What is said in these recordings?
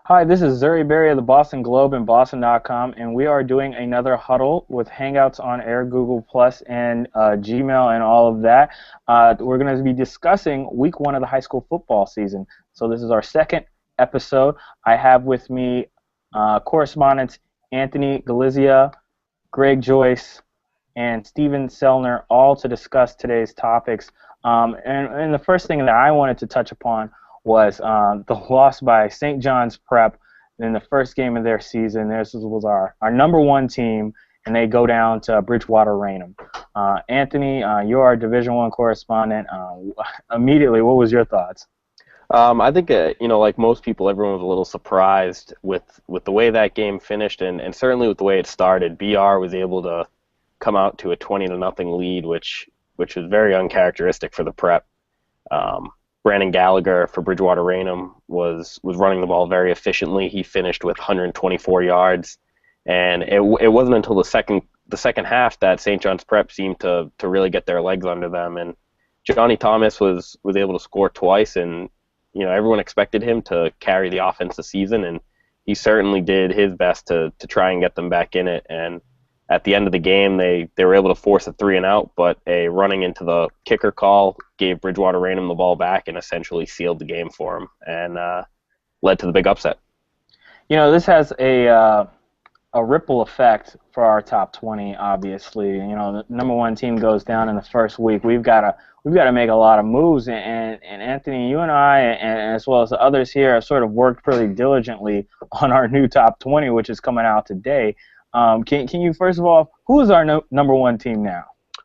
Hi, this is Zuri Berry of the Boston Globe and Boston.com, and we are doing another huddle with Hangouts on Air, Google Plus, and Gmail, and all of that. We're going to be discussing Week 1 of the high school football season. So this is our second episode. I have with me correspondents Anthony Gulizia, Greg Joyce, and Steven Sellner, all to discuss today's topics. And the first thing that I wanted to touch upon was the loss by St. John's Prep in the first game of their season. This was our number one team, and they go down to Bridgewater Raynham. Anthony, you're our Division I correspondent. Immediately, what was your thoughts? I think, like most people, everyone was a little surprised with the way that game finished, and certainly with the way it started. BR was able to come out to a 20-0 lead, which was very uncharacteristic for the Prep. Brandon Gallagher for Bridgewater Raynham was running the ball very efficiently. He finished with 124 yards, and it wasn't until the second half that St. John's Prep seemed to really get their legs under them. And Johnny Thomas was able to score twice, and everyone expected him to carry the offense this season, and he certainly did his best to try and get them back in it. And at the end of the game, they were able to force a 3-and-out, but a running into the kicker call gave Bridgewater Raynham the ball back and essentially sealed the game for him, and led to the big upset. This has a ripple effect for our top 20. Obviously, the number one team goes down in the first week. We've got to make a lot of moves, and Anthony, you and I, and as well as the others here, have sort of worked pretty diligently on our new top 20, which is coming out today. Can you, first of all, who is our number one team now?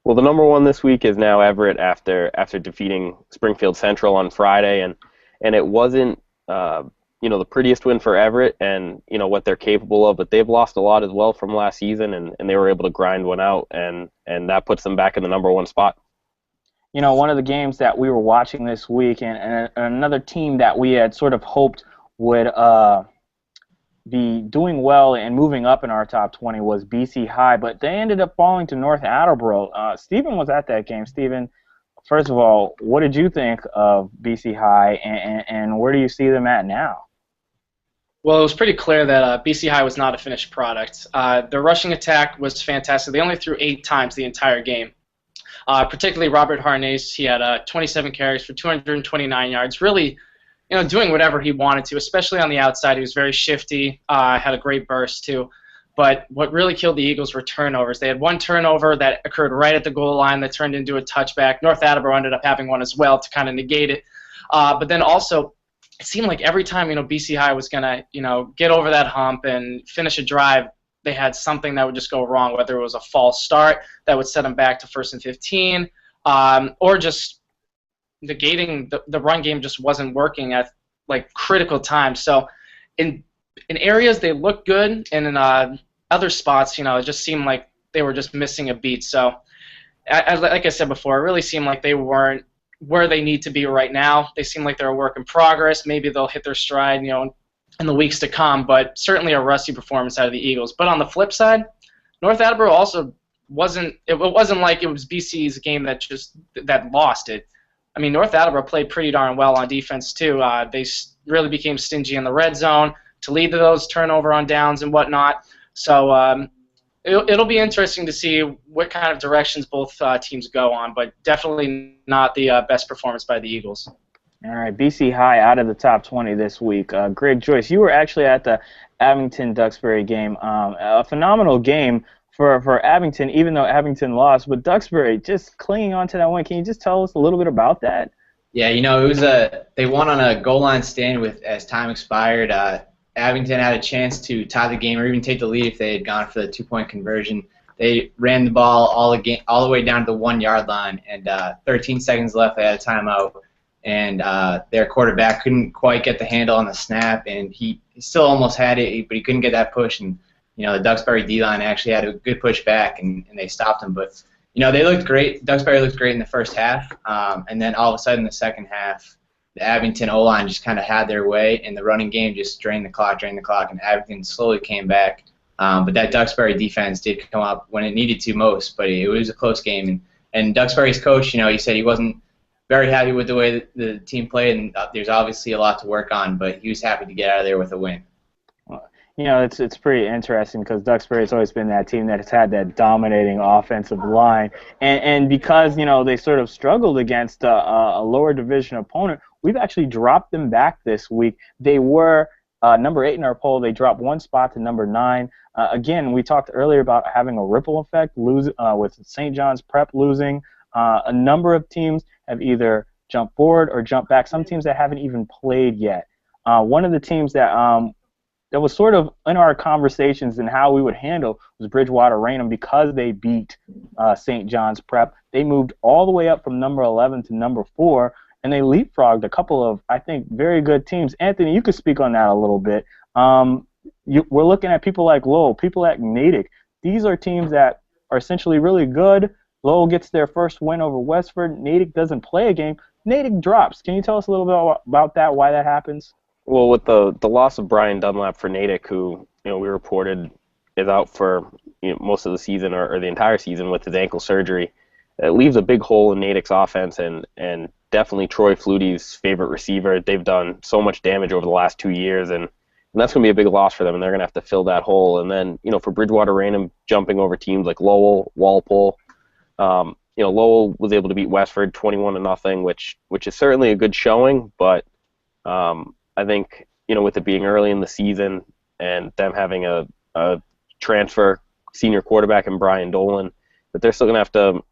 Well, the number one this week is now Everett after defeating Springfield Central on Friday, and it wasn't the prettiest win for Everett and what they're capable of, but they've lost a lot as well from last season, and they were able to grind one out, and that puts them back in the number one spot. One of the games that we were watching this week, and another team that we had sort of hoped would be doing well and moving up in our top 20 was BC High, but they ended up falling to North Attleboro. Stephen was at that game. Stephen, first of all, what did you think of BC High, and where do you see them at now? Well, it was pretty clear that BC High was not a finished product. Their rushing attack was fantastic. They only threw 8 times the entire game. Particularly Robert Harnase, he had 27 carries for 229 yards, really doing whatever he wanted to, especially on the outside. He was very shifty, had a great burst too. But what really killed the Eagles were turnovers. They had one turnover that occurred right at the goal line that turned into a touchback. North Attleboro ended up having one as well to kind of negate it. But then also, it seemed like every time BC High was going to get over that hump and finish a drive, they had something that would just go wrong, whether it was a false start that would set them back to 1st and 15, or just negating the run game just wasn't working at critical times. So in areas they looked good, and in other spots, it just seemed like they were just missing a beat. So like I said before, it really seemed like they weren't where they need to be right now. They seem like they're a work in progress. Maybe they'll hit their stride, in the weeks to come, but certainly a rusty performance out of the Eagles. But on the flip side, North Attleboro also wasn't like it was BC's game that lost it. I mean, North Attleboro played pretty darn well on defense too. They really became stingy in the red zone to lead to those turnover on downs and whatnot. So it'll be interesting to see what kind of directions both teams go on, but definitely not the best performance by the Eagles. All right, BC High out of the top 20 this week. Greg Joyce, you were actually at the Abington-Duxbury game. A phenomenal game for Abington, even though Abington lost, but Duxbury just clinging on to that win. Can you just tell us a little bit about that? Yeah, it was they won on a goal line stand as time expired. Abington had a chance to tie the game or even take the lead if they had gone for the 2-point conversion. They ran the ball all the way down to the 1-yard line, and 13 seconds left. They had a timeout, and their quarterback couldn't quite get the handle on the snap, and he still almost had it, but he couldn't get that push. And the Duxbury D-line actually had a good push back, and they stopped him. But, they looked great. Duxbury looked great in the first half, and then all of a sudden in the second half, the Abington O-line just kind of had their way, and the running game just drained the clock, and Abington slowly came back. But that Duxbury defense did come up when it needed to most, but it was a close game. And Duxbury's coach, he said he wasn't very happy with the way that the team played, and there's obviously a lot to work on, but he was happy to get out of there with a win. You know, it's pretty interesting because Duxbury has always been that team that has had that dominating offensive line, and because they sort of struggled against a lower division opponent, we've actually dropped them back this week. They were number 8 in our poll. They dropped 1 spot to number 9. Again, we talked earlier about having a ripple effect, with St. John's Prep losing. A number of teams have either jumped forward or jumped back. Some teams that haven't even played yet. One of the teams that was sort of in our conversations and how we would handle was Bridgewater Raynham because they beat St. John's Prep. They moved all the way up from number 11 to number 4, and they leapfrogged a couple of, I think, very good teams. Anthony, you could speak on that a little bit. We're looking at people like Lowell, people like Natick. These are teams that are essentially really good. Lowell gets their first win over Westford. Natick doesn't play a game. Natick drops. Can you tell us a little bit about that, why that happens? Well, with the loss of Brian Dunlap for Natick, who we reported is out for most of the season or the entire season with his ankle surgery, it leaves a big hole in Natick's offense and definitely Troy Flutie's favorite receiver. They've done so much damage over the last 2 years, and that's going to be a big loss for them, and they're going to have to fill that hole. And then for Bridgewater Raynham jumping over teams like Lowell, Walpole, Lowell was able to beat Westford 21-0, which is certainly a good showing, but I think, with it being early in the season and them having a transfer senior quarterback in Brian Dolan, that they're still going to have to,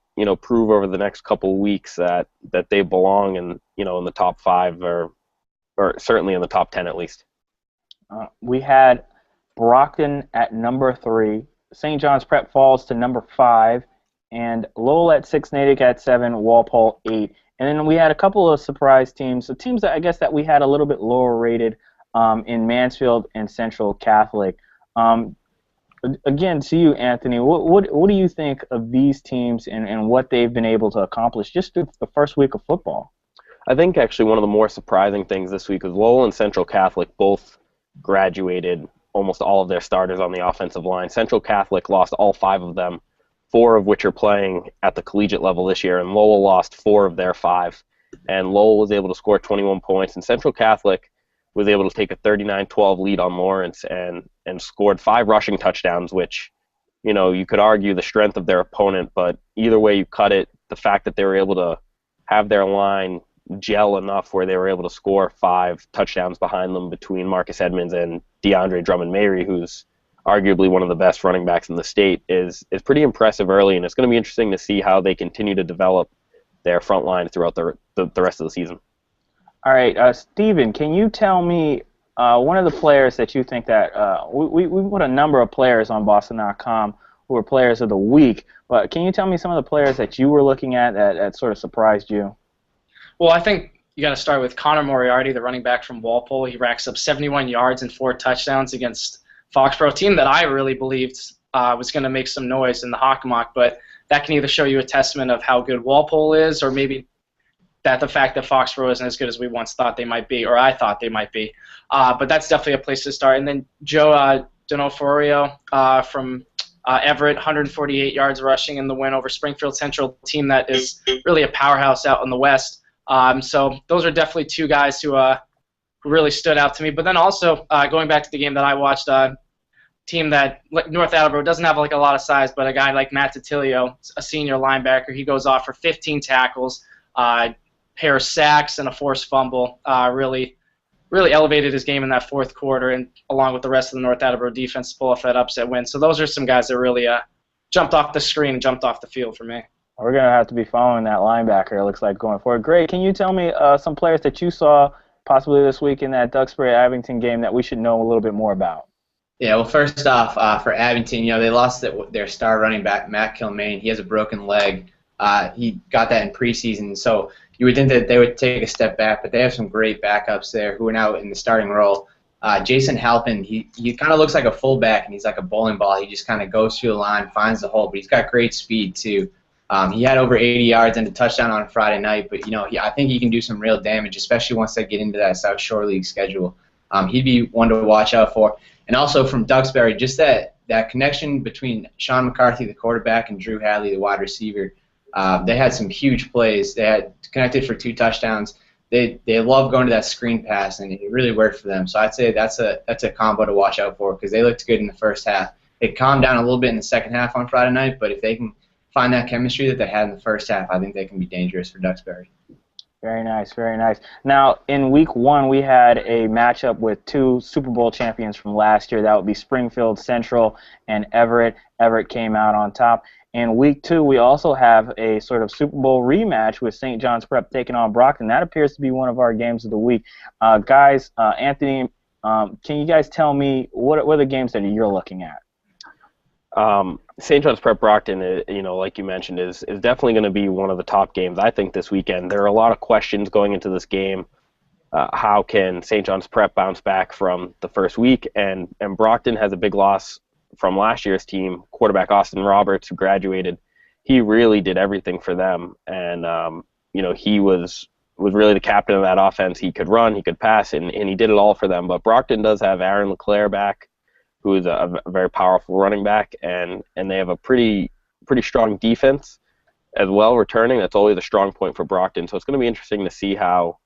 prove over the next couple of weeks that they belong in the top 5 or certainly in the top 10 at least. We had Brockton at number 3. St. John's Prep falls to number 5. And Lowell at 6, Natick at 7, Walpole 8. And then we had a couple of surprise teams, so teams that I guess that we had a little bit lower rated in Mansfield and Central Catholic. Again, to you, Anthony, what do you think of these teams and what they've been able to accomplish just through the first week of football? I think actually one of the more surprising things this week is Lowell and Central Catholic both graduated almost all of their starters on the offensive line. Central Catholic lost all 5 of them, 4 of which are playing at the collegiate level this year, and Lowell lost 4 of their 5. And Lowell was able to score 21 points, and Central Catholic was able to take a 39-12 lead on Lawrence and scored 5 rushing touchdowns, which, you could argue the strength of their opponent, but either way you cut it, the fact that they were able to have their line gel enough where they were able to score 5 touchdowns behind them between Marcus Edmonds and DeAndre Drummond-Mary, who's arguably one of the best running backs in the state, is pretty impressive early, and it's going to be interesting to see how they continue to develop their front line throughout the rest of the season. All right, Steven, can you tell me one of the players that you think that we put a number of players on Boston.com who were players of the week, but can you tell me some of the players that you were looking at that sort of surprised you? Well, I think you got to start with Connor Moriarty, the running back from Walpole. He racks up 71 yards and 4 touchdowns against Foxborough, team that I really believed was going to make some noise in the Hockomock, but that can either show you a testament of how good Walpole is, or maybe that the fact that Foxborough isn't as good as we once thought they might be, or I thought they might be. But that's definitely a place to start. And then Joe D'Onofrio from Everett, 148 yards rushing in the win over Springfield Central, team that is really a powerhouse out in the West. So those are definitely 2 guys who really stood out to me. But then also, going back to the game that I watched, team that North Attleboro doesn't have a lot of size, but a guy like Matt Titilio, a senior linebacker, he goes off for 15 tackles, pair of sacks, and a forced fumble. Really elevated his game in that 4th quarter, and along with the rest of the North Attleboro defense, to pull off that upset win. So those are some guys that really jumped off the screen, jumped off the field for me. We're going to have to be following that linebacker, it looks like, going forward. Greg, can you tell me some players that you saw possibly this week in that Duxbury-Abington game that we should know a little bit more about? Yeah, well, first off, for Abington, they lost their star running back, Matt Kilmaine. He has a broken leg. He got that in preseason, so you would think that they would take a step back, but they have some great backups there who are now in the starting role. Jason Halpin, he kind of looks like a fullback, and he's like a bowling ball. He just kind of goes through the line, finds the hole, but he's got great speed, too. He had over 80 yards and a touchdown on Friday night, but I think he can do some real damage, especially once they get into that South Shore League schedule. He'd be one to watch out for. And also from Duxbury, just that connection between Sean McCarthy, the quarterback, and Drew Hadley, the wide receiver. They had some huge plays. They had connected for 2 touchdowns. They love going to that screen pass, and it really worked for them. So I'd say that's a combo to watch out for because they looked good in the first half. It calmed down a little bit in the second half on Friday night, but if they can find that chemistry that they had in the first half, I think they can be dangerous for Duxbury. Very nice, very nice. Now, in week 1, we had a matchup with 2 Super Bowl champions from last year. That would be Springfield Central and Everett. Everett came out on top. In week 2, we also have a sort of Super Bowl rematch with St. John's Prep taking on Brockton. That appears to be one of our games of the week. Guys, Anthony, can you guys tell me what are the games that you're looking at? St. John's Prep Brockton, like you mentioned, is definitely going to be one of the top games, I think, this weekend. There are a lot of questions going into this game. How can St. John's Prep bounce back from the first week? And Brockton has a big loss from last year's team. Quarterback Austin Roberts, who graduated, he really did everything for them. And, he was really the captain of that offense. He could run, he could pass, and he did it all for them. But Brockton does have Aaron LeClaire back, who is a very powerful running back, and they have a pretty strong defense as well, returning. That's always a strong point for Brockton. So it's going to be interesting to see how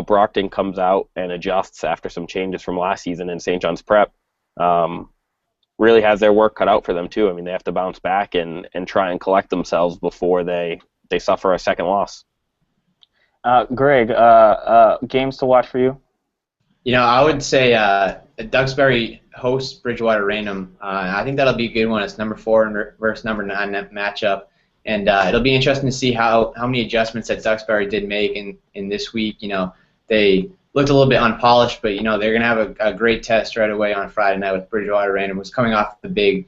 Brockton comes out and adjusts after some changes from last season. And St. John's Prep really has their work cut out for them too. I mean, they have to bounce back and try and collect themselves before they suffer a second loss. Greg, games to watch for you? I would say Duxbury hosts Bridgewater Raynham. I think that'll be a good one. It's number 4 versus number 9 matchup, and it'll be interesting to see how many adjustments that Duxbury did make in this week. They looked a little bit unpolished, but they're gonna have a great test right away on Friday night with Bridgewater Raynham, who's coming off the big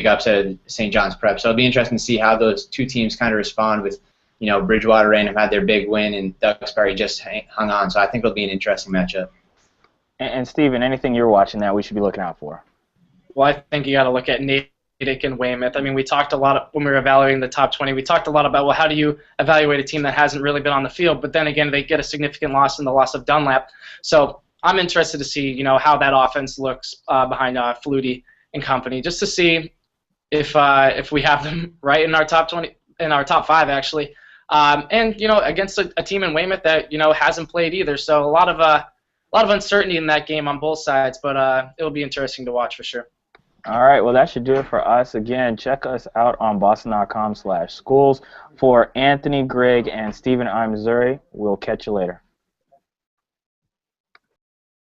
upset of St. John's Prep. So it'll be interesting to see how those 2 teams kind of respond with. Bridgewater Raynham had their big win, and Duxbury just hung on. So I think it'll be an interesting matchup. And Steven, anything you're watching that we should be looking out for? Well, I think you got to look at Natick and Weymouth. I mean, we talked a lot when we were evaluating the top 20. We talked a lot about, well, how do you evaluate a team that hasn't really been on the field? But then again, they get a significant loss in the loss of Dunlap. So I'm interested to see, how that offense looks behind Flutie and company, just to see if we have them right in our top 20, in our top 5 actually, and against a team in Weymouth that hasn't played either. So a lot of uncertainty in that game on both sides, but it'll be interesting to watch for sure. All right, well, that should do it for us. Again, check us out on boston.com/schools. For Anthony, Greg, and Steven, I'm Zuri. We'll catch you later.